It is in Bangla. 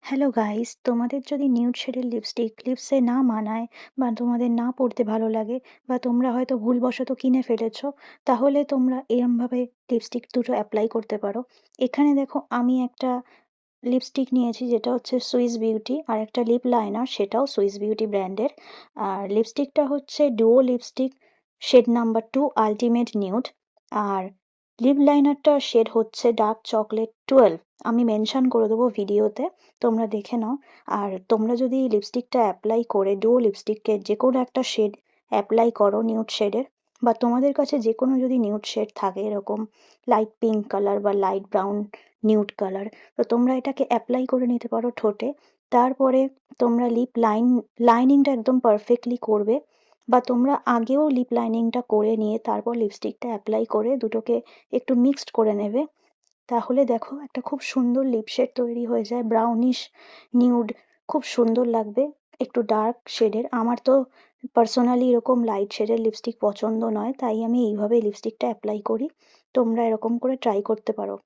হ্যালো গাইস, তোমাদের যদি নিউড শেডের লিপস্টিক লিপসে না মানায় বা তোমাদের না পরতে ভালো লাগে বা তোমরা হয়তো ভুলবশত কিনে ফেলেছো, তাহলে তোমরা এরমভাবে লিপস্টিক দুটো অ্যাপ্লাই করতে পারো। এখানে দেখো, আমি একটা লিপস্টিক নিয়েছি যেটা হচ্ছে সুইস বিউটি, আর একটা লিপ লাইনার সেটাও সুইস বিউটি ব্র্যান্ডের। আর লিপস্টিকটা হচ্ছে duo lipstick, shade number 2 ultimate nude. আর লিপ লাইনারটার শেড হচ্ছে ডার্ক চকলেট 12। আমি মেনশন করে দেবো ভিডিওতে, তোমরা দেখে নাও। আর তোমরা যদি লিপস্টিকটা অ্যাপ্লাই করে ডুও লিপস্টিকের যে কোনো একটা শেড অ্যাপ্লাই করো নিউড শেডের, বা তোমাদের কাছে যে কোনো যদি নিউড শেড থাকে এরকম লাইট পিঙ্ক কালার বা লাইট ব্রাউন নিউড কালার, তো তোমরা এটাকে অ্যাপ্লাই করে নিতে পারো ঠোঁটে। তারপরে তোমরা লাইনিংটা একদম পারফেক্টলি করবে, বা তোমরা আগেও লিপ লাইনিংটা করে নিয়ে তারপর লিপস্টিকটা অ্যাপ্লাই করে দুটোকে একটু মিক্সড করে নেবে। তাহলে দেখো একটা খুব সুন্দর লিপ শেড তৈরি হয়ে যায়, ব্রাউনিশ নিউড, খুব সুন্দর লাগবে। একটু ডার্ক শেডের, আমার তো পার্সোনালি এরকম লাইট শেডের লিপস্টিক পছন্দ নয়, তাই আমি এইভাবে লিপস্টিকটা অ্যাপ্লাই করি। তোমরা এরকম করে ট্রাই করতে পারো।